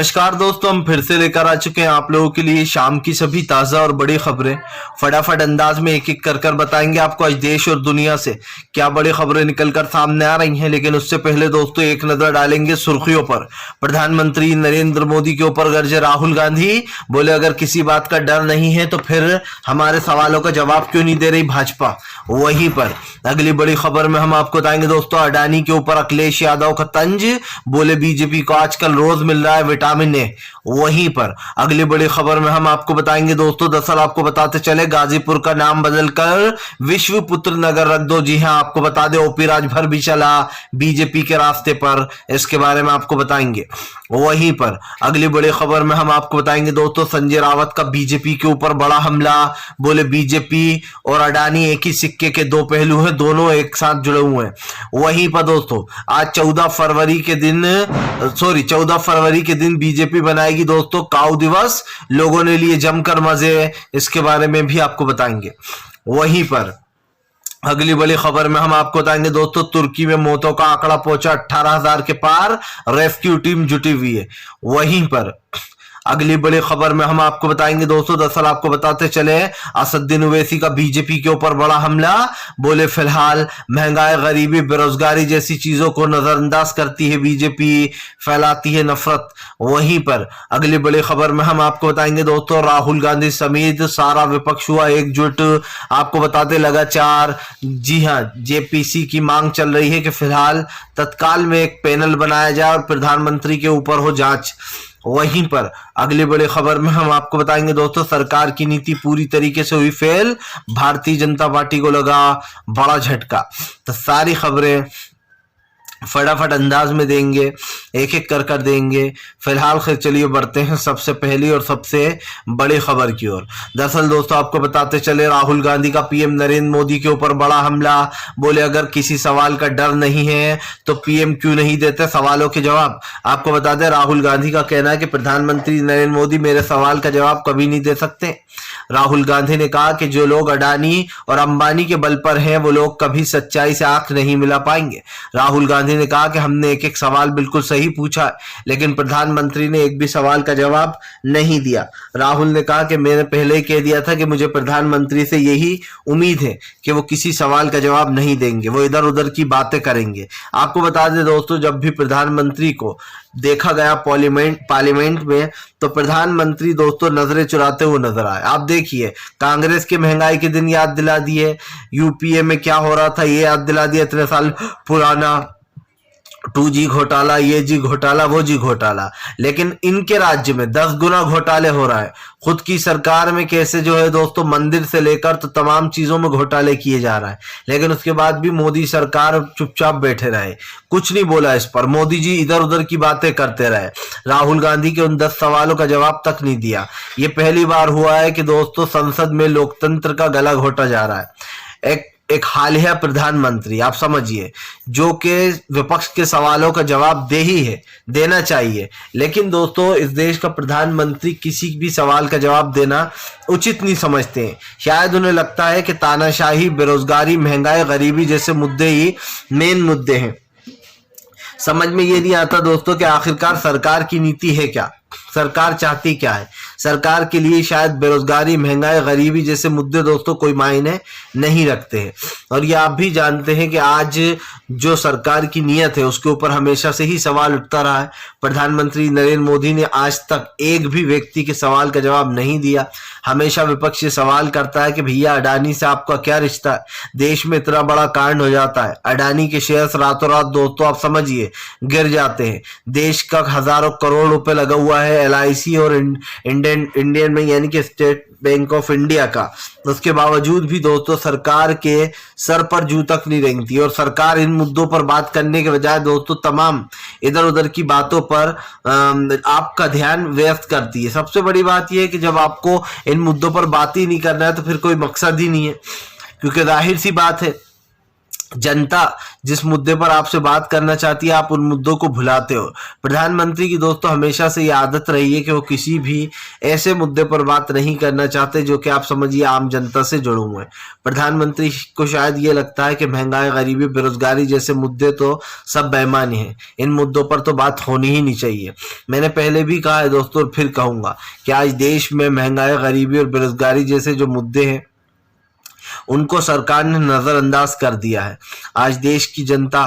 नमस्कार दोस्तों, हम फिर से लेकर आ चुके हैं आप लोगों के लिए शाम की सभी ताज़ा और बड़ी खबरें। फटाफट अंदाज में एक एक कर बताएंगे आपको आज देश और दुनिया से क्या बड़ी खबरें निकलकर सामने आ रही हैं। लेकिन उससे पहले दोस्तों एक नजर डालेंगे सुर्खियों पर। प्रधानमंत्री नरेंद्र मोदी के ऊपर गरजे राहुल गांधी, बोले अगर किसी बात का डर नहीं है तो फिर हमारे सवालों का जवाब क्यों नहीं दे रही भाजपा। वहीं पर अगली बड़ी खबर में हम आपको बताएंगे दोस्तों अडानी के ऊपर अखिलेश यादव का तंज, बोले बीजेपी को आजकल रोज मिल रहा है विटामिन ए। वहीं पर अगली बड़ी खबर में हम आपको बताएंगे दोस्तों, दरअसल आपको बताते चले गाजीपुर का नाम बदलकर विश्वपुत्र नगर रख दो। जी हां, आपको बता दे ओपी राजभर भी चला बीजेपी के रास्ते पर, इसके बारे में आपको बताएंगे। वहीं पर अगली बड़ी खबर में हम आपको बताएंगे दोस्तों संजय रावत का बीजेपी के ऊपर बड़ा हमला, बोले बीजेपी और अडानी एक ही सिक्के के दो पहलू हैं, दोनों एक साथ जुड़े हुए हैं। वहीं पर दोस्तों आज 14 फरवरी के दिन बीजेपी बनाएगी दोस्तों काऊ दिवस, लोगों ने लिए जमकर मजे, इसके बारे में भी आपको बताएंगे। वहीं पर अगली बड़ी खबर में हम आपको बताएंगे दोस्तों तुर्की में मौतों का आंकड़ा पहुंचा 18,000 के पार, रेस्क्यू टीम जुटी हुई है। वहीं पर अगली बड़ी खबर में हम आपको बताएंगे दोस्तों, दरअसल आपको बताते चले असदुद्दीन ओवैसी का बीजेपी के ऊपर बड़ा हमला, बोले फिलहाल महंगाई, गरीबी, बेरोजगारी जैसी चीजों को नजरअंदाज करती है बीजेपी, फैलाती है नफरत। वहीं पर अगली बड़ी खबर में हम आपको बताएंगे दोस्तों राहुल गांधी समेत सारा विपक्ष हुआ एकजुट। आपको बताते लगातार, जी हां, जेपीसी की मांग चल रही है कि फिलहाल तत्काल में एक पैनल बनाया जाए और प्रधानमंत्री के ऊपर हो जांच। वहीं पर अगली बड़ी खबर में हम आपको बताएंगे दोस्तों सरकार की नीति पूरी तरीके से हुई फेल, भारतीय जनता पार्टी को लगा बड़ा झटका। तो सारी खबरें फटाफट अंदाज में देंगे, एक एक कर देंगे। फिलहाल खैर चलिए बढ़ते हैं सबसे पहली और सबसे बड़ी खबर की ओर। दरअसल दोस्तों आपको बताते चले राहुल गांधी का पीएम नरेंद्र मोदी के ऊपर बड़ा हमला, बोले अगर किसी सवाल का डर नहीं है तो पीएम क्यों नहीं देते सवालों के जवाब। आपको बता दें राहुल गांधी का कहना है कि प्रधानमंत्री नरेंद्र मोदी मेरे सवाल का जवाब कभी नहीं दे सकते। राहुल गांधी ने कहा कि जो लोग अडानी और अंबानी के बल पर हैं वो लोग कभी सच्चाई से आंख नहीं मिला पाएंगे। राहुल गांधी ने कहा कि हमने एक एक सवाल बिल्कुल सही पूछा लेकिन प्रधानमंत्री ने एक भी सवाल का जवाब नहीं दिया। राहुल ने कहा कि मैंने पहले ही कह दिया था कि मुझे प्रधानमंत्री से यही उम्मीद है कि वो किसी सवाल का जवाब नहीं देंगे, वो इधर उधर की बातें करेंगे। आपको बता दें दोस्तों जब भी प्रधानमंत्री को देखा गया पार्लियामेंट में तो प्रधानमंत्री दोस्तों नजरें चुराते हुए नजर आए। आप देखिए कांग्रेस के महंगाई के दिन याद दिला दिए, यूपीए में क्या हो रहा था ये याद दिला दिया, इतने साल पुराना 2G घोटाला, ये जी घोटाला, वो जी घोटाला। लेकिन इनके राज्य में 10 गुना घोटाले हो रहा है। खुद की सरकार में कैसे जो है दोस्तों मंदिर से लेकर तो तमाम चीजों में घोटाले किए जा रहा है, लेकिन उसके बाद भी मोदी सरकार चुपचाप बैठे रहे, कुछ नहीं बोला इस पर। मोदी जी इधर उधर की बातें करते रहे, राहुल गांधी के उन 10 सवालों का जवाब तक नहीं दिया। ये पहली बार हुआ है कि दोस्तों संसद में लोकतंत्र का गला घोटा जा रहा है। एक हालिया प्रधानमंत्री आप समझिए जो कि विपक्ष के सवालों का जवाब देना चाहिए, लेकिन दोस्तों इस देश का प्रधानमंत्री किसी भी सवाल का जवाब देना उचित नहीं समझते हैं। शायद उन्हें लगता है कि तानाशाही, बेरोजगारी, महंगाई, गरीबी जैसे मुद्दे ही मेन मुद्दे हैं। समझ में ये नहीं आता दोस्तों कि आखिरकार सरकार की नीति है क्या, सरकार चाहती क्या है। सरकार के लिए शायद बेरोजगारी, महंगाई, गरीबी जैसे मुद्दे दोस्तों कोई मायने नहीं रखते हैं। और ये आप भी जानते हैं कि आज जो सरकार की नीयत है उसके ऊपर हमेशा से ही सवाल उठता रहा है। प्रधानमंत्री नरेंद्र मोदी ने आज तक एक भी व्यक्ति के सवाल का जवाब नहीं दिया। हमेशा विपक्ष ये सवाल करता है कि भैया अडानी से आपका क्या रिश्ता है, देश में इतना बड़ा कांड हो जाता है, अडानी के शेयर्स रातों रात दोस्तों आप समझिए गिर जाते हैं, देश का हजारों करोड़ रुपए लगा हुआ है LIC और इंडियन में यानी कि स्टेट बैंक ऑफ इंडिया का, उसके बावजूद भी दोस्तों सरकार के सर पर जू तक नहीं रेंगती और सरकार इन मुद्दों पर बात करने के बजाय दोस्तों तमाम इधर उधर की बातों पर आपका ध्यान व्यस्त करती है। सबसे बड़ी बात यह है कि जब आपको इन मुद्दों पर बात ही नहीं करना है तो फिर कोई मकसद ही नहीं है, क्योंकि जाहिर सी बात है जनता जिस मुद्दे पर आपसे बात करना चाहती है आप उन मुद्दों को भुलाते हो। प्रधानमंत्री की दोस्तों हमेशा से ये आदत रही है कि वो किसी भी ऐसे मुद्दे पर बात नहीं करना चाहते जो कि आप समझिए आम जनता से जुड़े हुए हैं। प्रधानमंत्री को शायद ये लगता है कि महंगाई, गरीबी, बेरोजगारी जैसे मुद्दे तो सब बेईमानी हैं, इन मुद्दों पर तो बात होनी ही नहीं चाहिए। मैंने पहले भी कहा है दोस्तों और फिर कहूंगा कि आज देश में महंगाई, गरीबी और बेरोजगारी जैसे जो मुद्दे हैं उनको सरकार ने नजरअंदाज कर दिया है। आज देश की जनता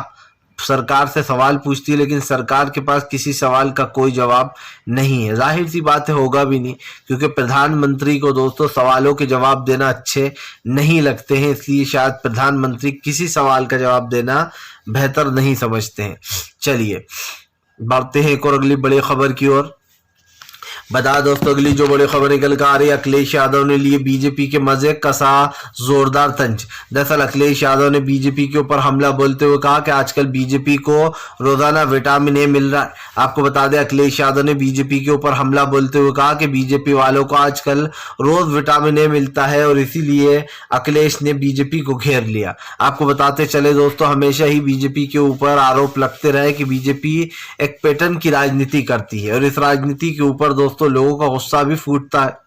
सरकार से सवाल पूछती है लेकिन सरकार के पास किसी सवाल का कोई जवाब नहीं है। जाहिर सी बात है होगा भी नहीं, क्योंकि प्रधानमंत्री को दोस्तों सवालों के जवाब देना अच्छे नहीं लगते हैं, इसलिए शायद प्रधानमंत्री किसी सवाल का जवाब देना बेहतर नहीं समझते हैं। चलिए बढ़ते हैं एक और अगली बड़ी खबर की ओर। बता दोस्तों अगली जो बड़ी खबर निकल कर आ रही है, अखिलेश यादव ने लिए बीजेपी के मजे, कसा जोरदार तंज। दरअसल अखिलेश यादव ने बीजेपी के ऊपर हमला बोलते हुए कहा कि आजकल बीजेपी को रोजाना विटामिन ए मिल रहा है। आपको बता दें अखिलेश यादव ने बीजेपी के ऊपर हमला बोलते हुए कहा कि बीजेपी वालों को आजकल रोज विटामिन ए मिलता है और इसीलिए अखिलेश ने बीजेपी को घेर लिया। आपको बताते चले दोस्तों हमेशा ही बीजेपी के ऊपर आरोप लगते रहे कि बीजेपी एक पैटर्न की राजनीति करती है और इस राजनीति के ऊपर दोस्तों लोगों का गुस्सा भी फूटता है।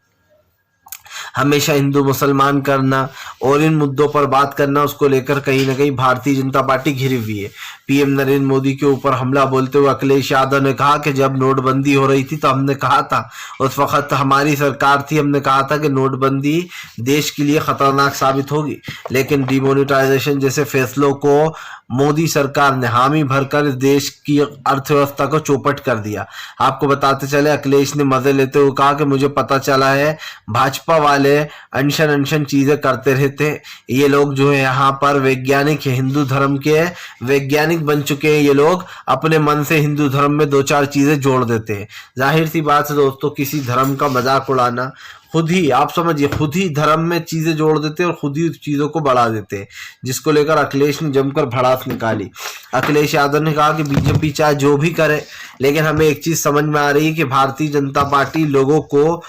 हमेशा हिंदू मुसलमान करना और इन मुद्दों पर बात करना, उसको लेकर कहीं ना कहीं भारतीय जनता पार्टी घिरी हुई है। पीएम नरेंद्र मोदी के ऊपर हमला बोलते हुए अखिलेश यादव ने कहा कि जब नोटबंदी हो रही थी तो हमने कहा था, उस वक्त हमारी सरकार थी, हमने कहा था कि नोटबंदी देश के लिए खतरनाक साबित होगी, लेकिन डिमोनेटाइजेशन जैसे फैसलों को मोदी सरकार ने हामी भरकर इस देश की अर्थव्यवस्था को चौपट कर दिया। आपको बताते चले अखिलेश ने मजे लेते हुए कहा कि मुझे पता चला है भाजपा वाले अनशन चीजें करते रहते हैं, ये लोग जो है यहाँ पर वैज्ञानिक है, हिंदू धर्म के वैज्ञानिक बन चुके हैं, ये लोग अपने मन से हिंदू धर्म में दो चार चीजें जोड़ देते हैं। जाहिर सी बात है दोस्तों किसी धर्म का मजाक उड़ाना खुद ही आप समझिए खुद ही धर्म में चीजें जोड़ देते हैं और खुद ही चीजों को बढ़ा देते हैं, जिसको लेकर अखिलेश ने जमकर भड़ास निकाली। अखिलेश यादव ने कहा कि बीजेपी चाहे जो भी करे, लेकिन हमें एक चीज समझ में आ रही है कि भारतीय जनता पार्टी लोगों को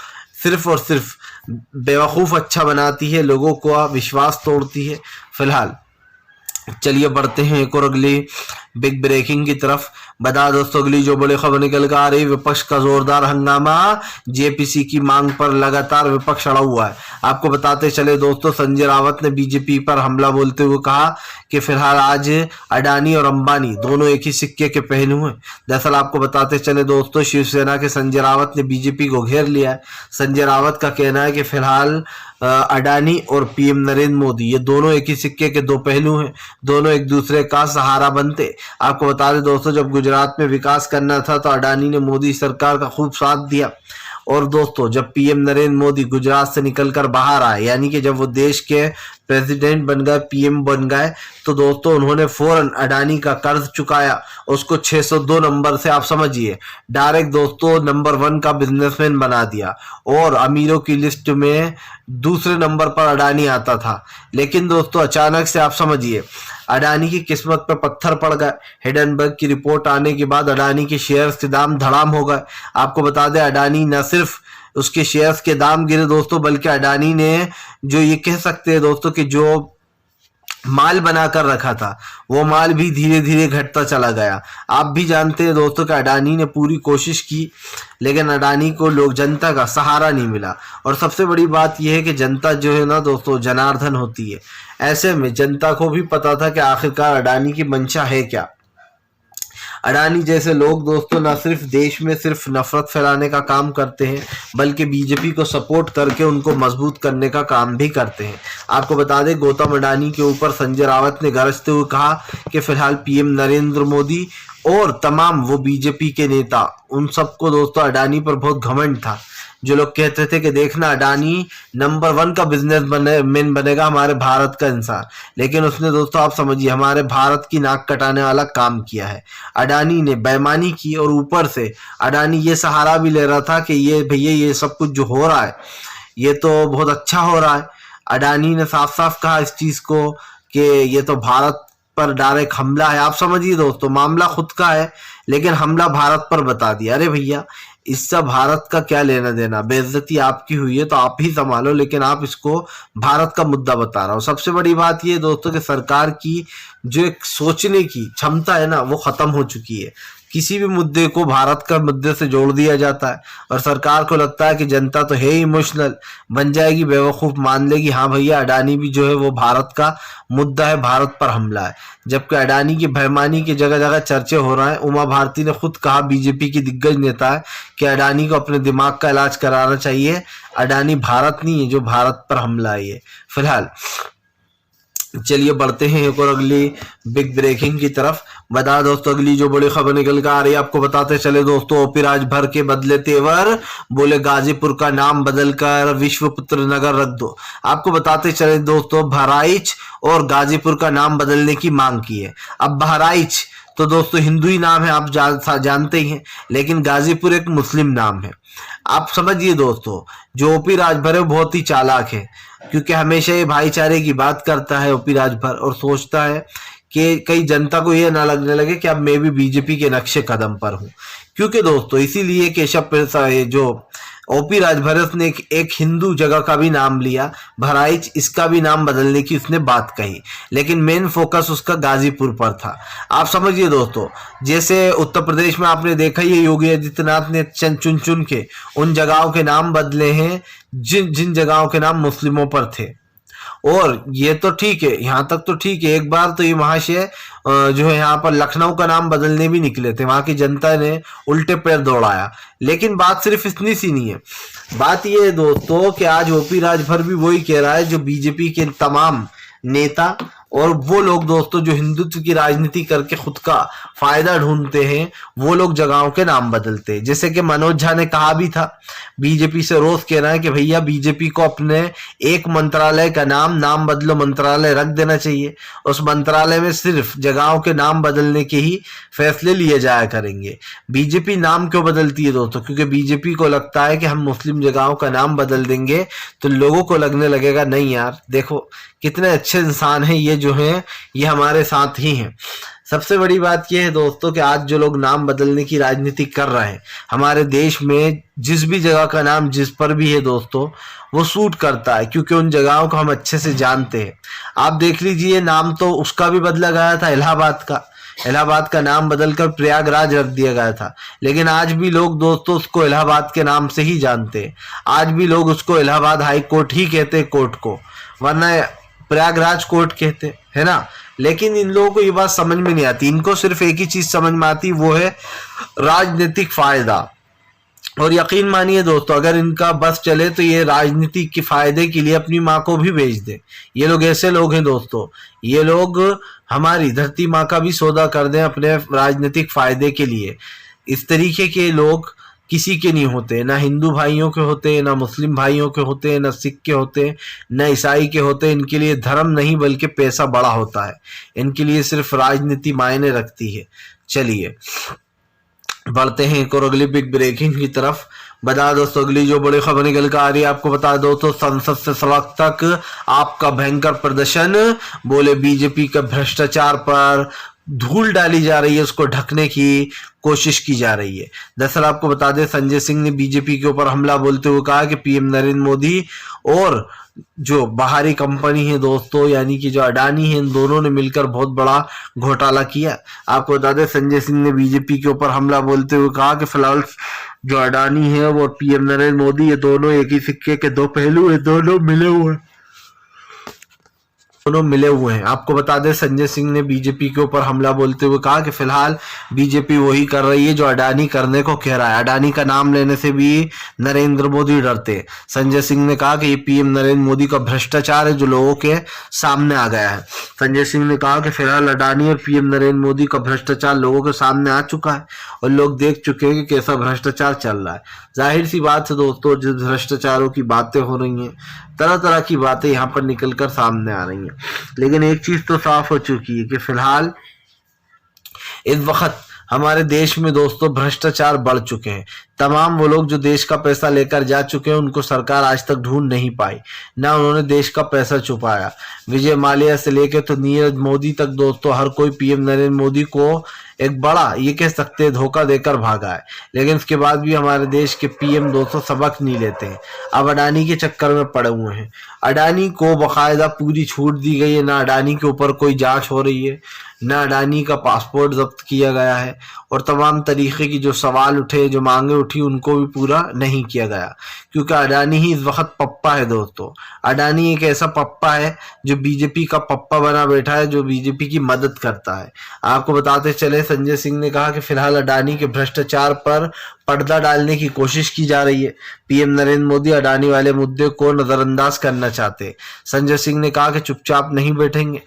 सिर्फ और सिर्फ बेवकूफ अच्छा बनाती है, लोगों को विश्वास तोड़ती है। फिलहाल चलिए बढ़ते हैं एक और अगली बिग ब्रेकिंग की तरफ। बता दोस्तों अगली जो बड़ी खबर निकल कर आ रही, विपक्ष का जोरदार हंगामा, जेपीसी की मांग पर लगातार विपक्ष अड़ा हुआ है। आपको बताते चले दोस्तों संजय रावत ने बीजेपी पर हमला बोलते हुए कहा कि फिलहाल आज अडानी और अंबानी दोनों एक ही सिक्के के पहलू हैं। दरअसल आपको बताते चले दोस्तों शिवसेना के संजय रावत ने बीजेपी को घेर लिया है। संजय रावत का कहना है कि फिलहाल अडानी और पीएम नरेंद्र मोदी ये दोनों एक ही सिक्के के दो पहलू हैं, दोनों एक दूसरे का सहारा बनते। आपको बता दें दोस्तों जब गुजरात में विकास करना था तो अडानी ने मोदी सरकार का खूब साथ दिया, और दोस्तों जब पीएम नरेंद्र मोदी गुजरात से निकलकर बाहर आए, यानी कि जब वो देश के प्रेसिडेंट बन गए, पीएम बन गए, तो दोस्तों उन्होंने फौरन अडानी का कर्ज चुकाया, उसको 602 नंबर से आप समझिए डायरेक्ट दोस्तों नंबर 1 का बिजनेसमैन बना दिया और अमीरों की लिस्ट में दूसरे नंबर पर अडानी आता था। लेकिन दोस्तों अचानक से आप समझिए अडानी की किस्मत पर पत्थर पड़ गए। हिडनबर्ग की रिपोर्ट आने के बाद अडानी के शेयर्स के दाम धड़ाम हो गए। आपको बता दें अडानी न सिर्फ उसके शेयर्स के दाम गिरे दोस्तों, बल्कि अडानी ने जो ये कह सकते हैं दोस्तों कि जो माल बनाकर रखा था वो माल भी धीरे धीरे घटता चला गया। आप भी जानते हैं दोस्तों कि अडानी ने पूरी कोशिश की, लेकिन अडानी को लोग जनता का सहारा नहीं मिला। और सबसे बड़ी बात यह है कि जनता जो है ना दोस्तों जनार्दन होती है, ऐसे में जनता को भी पता था कि आखिरकार अडानी की मंशा है क्या। अडानी जैसे लोग दोस्तों न सिर्फ देश में सिर्फ नफरत फैलाने का काम करते हैं, बल्कि बीजेपी को सपोर्ट करके उनको मजबूत करने का काम भी करते हैं। आपको बता दें गौतम अडानी के ऊपर संजय रावत ने गरजते हुए कहा कि फिलहाल पीएम नरेंद्र मोदी और तमाम वो बीजेपी के नेता, उन सबको दोस्तों अडानी पर बहुत घमंड था। जो लोग कहते थे कि देखना अडानी नंबर 1 का बिजनेसमैन बनेगा, हमारे भारत का इंसान, लेकिन उसने दोस्तों आप समझिए हमारे भारत की नाक कटाने वाला काम किया है। अडानी ने बेईमानी की और ऊपर से अडानी ये सहारा भी ले रहा था कि ये भैया ये सब कुछ जो हो रहा है ये तो बहुत अच्छा हो रहा है। अडानी ने साफ साफ कहा इस चीज को कि ये तो भारत पर डायरेक्ट हमला है। आप समझिए दोस्तों मामला खुद का है, लेकिन हमला भारत पर बता दिया। अरे भैया इससे भारत का क्या लेना देना, बेइज्जती आपकी हुई है तो आप ही संभालो, लेकिन आप इसको भारत का मुद्दा बता रहा हो। सबसे बड़ी बात ये दोस्तों कि सरकार की जो एक सोचने की क्षमता है ना वो खत्म हो चुकी है। किसी भी मुद्दे को भारत का मुद्दे से जोड़ दिया जाता है और सरकार को लगता है कि जनता तो है इमोशनल, बन जाएगी बेवकूफ, मान लेगी हाँ भैया अडानी भी जो है वो भारत का मुद्दा है, भारत पर हमला है। जबकि अडानी की बेईमानी की जगह जगह चर्चे हो रहे हैं। उमा भारती ने खुद कहा, बीजेपी की दिग्गज नेता है, कि अडानी को अपने दिमाग का इलाज कराना चाहिए। अडानी भारत नहीं है जो भारत पर हमला है। फिलहाल चलिए बढ़ते हैं एक और अगली बिग ब्रेकिंग की तरफ। बता दोस्तों अगली जो बड़ी खबर निकल कर आ रही है आपको बताते चले दोस्तों। ओपी राजभर के बदले तेवर, बोले गाजीपुर का नाम बदलकर विश्वपुत्र नगर रख दो। आपको बताते चले दोस्तों बहराइच और गाजीपुर का नाम बदलने की मांग की है। अब बहराइच तो दोस्तों हिंदू ही नाम है, आप जानते ही हैं, लेकिन गाजीपुर एक मुस्लिम नाम है। आप समझिए दोस्तों, जो ओपी राजभर है बहुत ही चालाक है, क्योंकि हमेशा ये भाईचारे की बात करता है ओपी राजभर, और सोचता है कि कई जनता को ये ना लगने लगे कि अब मैं भी बीजेपी के नक्शे कदम पर हूं। क्योंकि दोस्तों इसीलिए केशव जो ओपी राजभर ने एक हिंदू जगह का भी नाम लिया, बहराइच, इसका भी नाम बदलने की उसने बात कही, लेकिन मेन फोकस उसका गाजीपुर पर था। आप समझिए दोस्तों, जैसे उत्तर प्रदेश में आपने देखा ये योगी आदित्यनाथ ने चुन चुन के उन जगहों के नाम बदले हैं जिन जगहों के नाम मुस्लिमों पर थे। और ये तो ठीक है, यहाँ तक तो ठीक है। एक बार तो ये महाशय जो है यहाँ पर लखनऊ का नाम बदलने भी निकले थे, वहां की जनता ने उल्टे पैर दौड़ाया। लेकिन बात सिर्फ इतनी सी नहीं है, बात ये है दोस्तों कि आज ओपी राजभर भी वही कह रहा है जो बीजेपी के तमाम नेता और वो लोग दोस्तों जो हिंदुत्व की राजनीति करके खुद का फायदा ढूंढते हैं, वो लोग जगहों के नाम बदलते हैं। जैसे कि मनोज झा ने कहा भी था, बीजेपी से रोज कह रहा है कि भैया बीजेपी को अपने एक मंत्रालय का नाम बदलो मंत्रालय रख देना चाहिए। उस मंत्रालय में सिर्फ जगहों के नाम बदलने के ही फैसले लिए जाया करेंगे। बीजेपी नाम क्यों बदलती है दोस्तों? क्योंकि बीजेपी को लगता है कि हम मुस्लिम जगहों का नाम बदल देंगे तो लोगों को लगने लगेगा नहीं यार देखो कितने अच्छे इंसान हैं ये, जो हैं ये हमारे साथ ही हैं। सबसे बड़ी बात यह है दोस्तों कि आज जो लोग नाम बदलने की राजनीति कर रहे हैं, हमारे देश में जिस भी जगह का नाम जिस पर भी है दोस्तों वो सूट करता है, क्योंकि उन जगहों को हम अच्छे से जानते हैं। आप देख लीजिए, नाम तो उसका भी बदला गया था, इलाहाबाद का नाम बदलकर प्रयागराज रख दिया गया था, लेकिन आज भी लोग दोस्तों उसको इलाहाबाद के नाम से ही जानते हैं। आज भी लोग उसको इलाहाबाद हाई कोर्ट ही कहते हैं कोर्ट को, वरना प्रयागराज कोर्ट कहते है ना। लेकिन इन लोगों को ये बात समझ में नहीं आती, इनको सिर्फ एक ही चीज समझ में आती, वो है राजनीतिक फायदा। और यकीन मानिए दोस्तों, अगर इनका बस चले तो ये राजनीति के फायदे के लिए अपनी माँ को भी बेच दे। ये लोग ऐसे लोग हैं दोस्तों, ये लोग हमारी धरती माँ का भी सौदा कर दें अपने राजनीतिक फायदे के लिए। इस तरीके के लोग किसी के नहीं होते, ना हिंदू भाइयों के होते, ना मुस्लिम भाइयों के होते, ना सिख के होते, ना ईसाई के होते। इनके लिए धर्म नहीं बल्कि पैसा बड़ा होता है, इनके लिए सिर्फ राजनीति मायने रखती है। चलिए बढ़ते हैं एक और अगली बिग ब्रेकिंग की तरफ। बता दोस्तों अगली जो बड़ी खबर निकल कर आ रही है आपको बता दो तो संसद से सड़क तक आपका भयंकर प्रदर्शन, बोले बीजेपी का भ्रष्टाचार पर धूल डाली जा रही है, उसको ढकने की कोशिश की जा रही है। दरअसल आपको बता दें, संजय सिंह ने बीजेपी के ऊपर हमला बोलते हुए कहा कि पीएम नरेंद्र मोदी और जो बाहरी कंपनी है दोस्तों यानी कि जो अडानी है, इन दोनों ने मिलकर बहुत बड़ा घोटाला किया। आपको बता दें संजय सिंह ने बीजेपी के ऊपर हमला बोलते हुए कहा कि फिलहाल जो अडानी है वो पीएम नरेंद्र मोदी, ये दोनों एक ही सिक्के के दो पहलू है, दोनों मिले हुए हैं। आपको बता दें संजय सिंह ने बीजेपी के ऊपर हमला बोलते हुए कहा कि फिलहाल बीजेपी वही कर रही है जो अडानी करने को कह रहा है। अडानी का नाम लेने से भी नरेंद्र मोदी डरते। संजय सिंह ने कहा कि ये पीएम नरेंद्र मोदी का भ्रष्टाचार है जो लोगों के सामने आ गया है। संजय सिंह ने कहा कि फिलहाल अडानी और पीएम नरेंद्र मोदी का भ्रष्टाचार लोगों के सामने आ चुका है और लोग देख चुके हैं कि कैसा भ्रष्टाचार चल रहा है। जाहिर सी बात है दोस्तों, जिस भ्रष्टाचारों की बातें हो रही हैं, तरह तरह की बातें यहाँ पर निकलकर सामने आ रही हैं, लेकिन एक चीज तो साफ हो चुकी है कि फिलहाल इस वक्त हमारे देश में दोस्तों भ्रष्टाचार बढ़ चुके हैं। तमाम वो लोग जो देश का पैसा लेकर जा चुके हैं उनको सरकार आज तक ढूंढ नहीं पाई, ना उन्होंने देश का पैसा छुपाया। विजय माल्या से लेकर तो नीरज मोदी तक दोस्तों हर कोई पीएम नरेंद्र मोदी को एक बड़ा ये कह सकते हैं धोखा देकर भागा है। लेकिन उसके बाद भी हमारे देश के पीएम दोस्तों सबक नहीं लेते हैं, अब अडानी के चक्कर में पड़े हुए हैं। अडानी को बाकायदा पूरी छूट दी गई है, ना अडानी के ऊपर कोई जांच हो रही है, ना अडानी का पासपोर्ट जब्त किया गया है, और तमाम तरीके की जो सवाल उठे, जो मांगे उठी, उनको भी पूरा नहीं किया गया, क्योंकि अडानी ही इस वक्त पप्पा है दोस्तों। अडानी एक ऐसा पप्पा है जो बीजेपी का पप्पा बना बैठा है, जो बीजेपी की मदद करता है। आपको बताते चले, संजय सिंह ने कहा कि फिलहाल अडानी के भ्रष्टाचार पर पर्दा डालने की कोशिश की जा रही है। पीएम नरेंद्र मोदी अडानी वाले मुद्दे को नजरअंदाज करना चाहते हैं। संजय सिंह ने कहा कि चुपचाप नहीं बैठेंगे,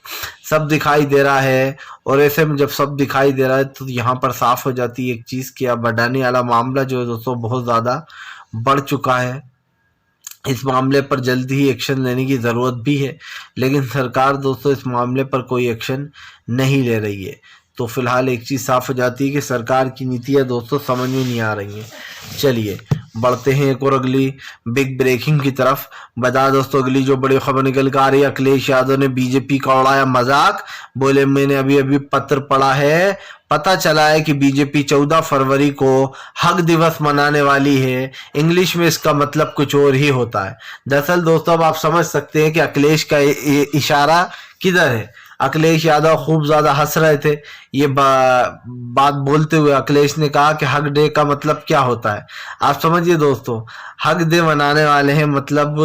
सब दिखाई दे रहा है। और ऐसे में जब सब दिखाई दे रहा है तो यहाँ पर साफ हो जाती है एक चीज कि अब अडानी वाला मामला जो है दोस्तों बहुत ज्यादा बढ़ चुका है। इस मामले पर जल्दी ही एक्शन लेने की जरूरत भी है, लेकिन सरकार दोस्तों इस मामले पर कोई एक्शन नहीं ले रही है। तो फिलहाल एक चीज साफ हो जाती है कि सरकार की नीतियां दोस्तों समझ में नहीं आ रही हैं। चलिए बढ़ते हैं एक और अगली बिग ब्रेकिंग की तरफ। बता दोस्तों अगली जो बड़ी खबर निकल कर आ रही है, अखिलेश यादव ने बीजेपी का उड़ाया मजाक। बोले मैंने अभी अभी पत्र पढ़ा है, पता चला है कि बीजेपी 14 फरवरी को हक दिवस मनाने वाली है। इंग्लिश में इसका मतलब कुछ और ही होता है। दरअसल दोस्तों अब आप समझ सकते हैं कि अखिलेश का इशारा किधर है। अखिलेश यादव खूब ज्यादा हंस रहे थे ये बात बोलते हुए। अखिलेश ने कहा कि हक डे का मतलब क्या होता है। आप समझिए दोस्तों, हक डे मनाने वाले हैं, मतलब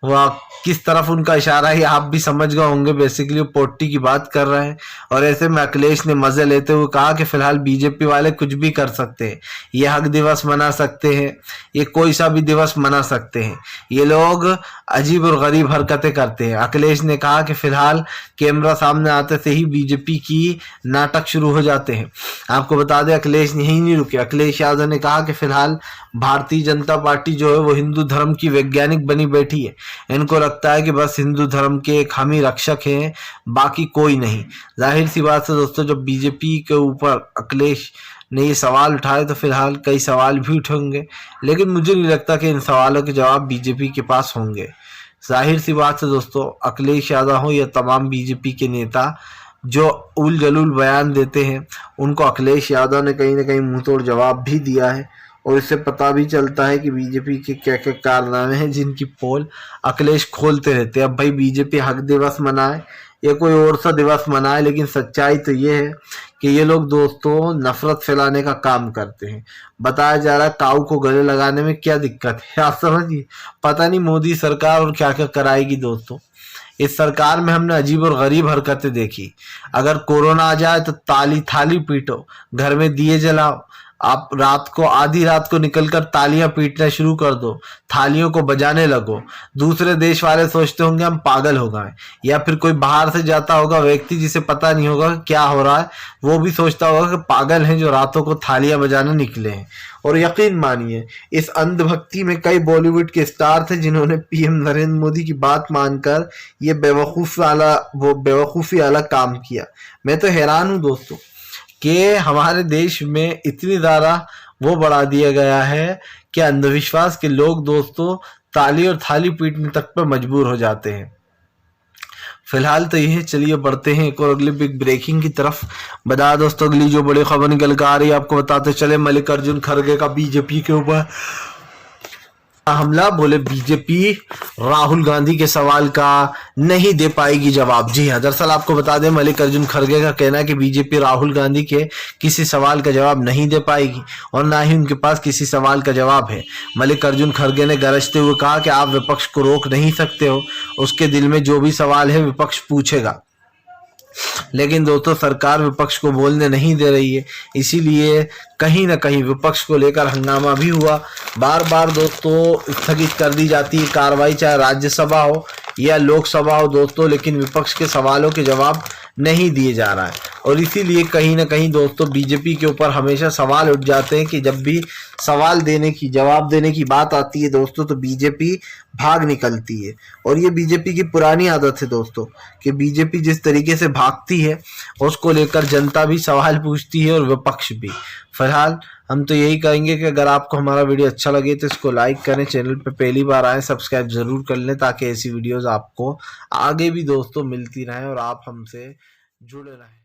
वह किस तरफ उनका इशारा है आप भी समझ गए होंगे। बेसिकली वो पोट्टी की बात कर रहे हैं। और ऐसे में अखिलेश ने मजे लेते हुए कहा कि फिलहाल बीजेपी वाले कुछ भी कर सकते हैं, ये हक दिवस मना सकते हैं, ये कोई सा भी दिवस मना सकते हैं, ये लोग अजीब और गरीब हरकतें करते हैं। अखिलेश ने कहा कि फिलहाल कैमरा सामने आते से ही बीजेपी की नाटक शुरू हो जाते हैं। आपको बता दें अखिलेश यहीं नहीं रुके। अखिलेश यादव ने कहा कि फिलहाल भारतीय जनता पार्टी जो है वो हिंदू धर्म की वैज्ञानिक बनी बैठी है। इनको लगता है कि बस हिंदू धर्म के एक हम ही रक्षक हैं, बाकी कोई नहीं। जाहिर सी बात है दोस्तों, जब बीजेपी के ऊपर अखिलेश ने ये सवाल उठाए तो फिलहाल कई सवाल भी उठेंगे, लेकिन मुझे नहीं लगता कि इन सवालों के जवाब बीजेपी के पास होंगे। जाहिर सी बात है दोस्तों, अखिलेश यादव हो या तमाम बीजेपी के नेता जो उल जलूल बयान देते हैं, उनको अखिलेश यादव ने कहीं ना कहीं मुंह तोड़ जवाब भी दिया है। और इससे पता भी चलता है कि बीजेपी के क्या क्या कारनामे हैं जिनकी पोल अखिलेश खोलते रहते हैं। अब भाई बीजेपी हक दिवस मनाए या कोई और सा दिवस मनाए, लेकिन सच्चाई तो ये है कि ये लोग दोस्तों नफरत फैलाने का काम करते हैं। बताया जा रहा है काऊ को गले लगाने में क्या दिक्कत है, आप समझिए। पता नहीं मोदी सरकार और क्या क्या कराएगी दोस्तों। इस सरकार में हमने अजीब और गरीब हरकतें देखी। अगर कोरोना आ जाए तो ताली थाली पीटो, घर में दिए जलाओ। आप रात को आधी रात को निकलकर तालियां पीटना शुरू कर दो, थालियों को बजाने लगो। दूसरे देश वाले सोचते होंगे हम पागल हो गए, या फिर कोई बाहर से जाता होगा व्यक्ति जिसे पता नहीं होगा क्या हो रहा है, वो भी सोचता होगा कि पागल हैं जो रातों को थालियां बजाने निकले हैं। और यकीन मानिए इस अंधभक्ति में कई बॉलीवुड के स्टार थे जिन्होंने पीएम नरेंद्र मोदी की बात मानकर ये बेवकूफी वाला काम किया। मैं तो हैरान हूं दोस्तों कि हमारे देश में इतनी ज़्यादा वो बढ़ा दिया गया है कि अंधविश्वास के लोग दोस्तों ताली और थाली पीटने तक पर मजबूर हो जाते हैं। फिलहाल तो यह, चलिए बढ़ते हैं एक और अगली बिग ब्रेकिंग की तरफ। बता दोस्तों अगली जो बड़ी खबर निकल कर आ रही है, आपको बताते चले मल्लिकार्जुन खड़गे का बीजेपी के ऊपर हमला। बोले बीजेपी राहुल गांधी के सवाल का नहीं दे पाएगी जवाब। जी हाँ, दरअसल आपको बता दें मल्लिकार्जुन खड़गे का कहना है कि बीजेपी राहुल गांधी के किसी सवाल का जवाब नहीं दे पाएगी और ना ही उनके पास किसी सवाल का जवाब है। मल्लिकार्जुन खड़गे ने गरजते हुए कहा कि आप विपक्ष को रोक नहीं सकते हो, उसके दिल में जो भी सवाल है विपक्ष पूछेगा। लेकिन दोस्तों सरकार विपक्ष को बोलने नहीं दे रही है, इसीलिए कहीं ना कहीं विपक्ष को लेकर हंगामा भी हुआ। बार बार दोस्तों स्थगित कर दी जाती है कार्रवाई, चाहे राज्यसभा हो या लोकसभा हो दोस्तों, लेकिन विपक्ष के सवालों के जवाब नहीं दिए जा रहा है। और इसीलिए कहीं ना कहीं दोस्तों बीजेपी के ऊपर हमेशा सवाल उठ जाते हैं कि जब भी सवाल देने की, जवाब देने की बात आती है दोस्तों तो बीजेपी भाग निकलती है। और ये बीजेपी की पुरानी आदत है दोस्तों कि बीजेपी जिस तरीके से भागती है उसको लेकर जनता भी सवाल पूछती है और विपक्ष भी। फिलहाल हम तो यही कहेंगे कि अगर आपको हमारा वीडियो अच्छा लगे तो इसको लाइक करें, चैनल पे पहली बार आए सब्सक्राइब जरूर कर लें ताकि ऐसी वीडियोस आपको आगे भी दोस्तों मिलती रहें और आप हमसे जुड़े रहें।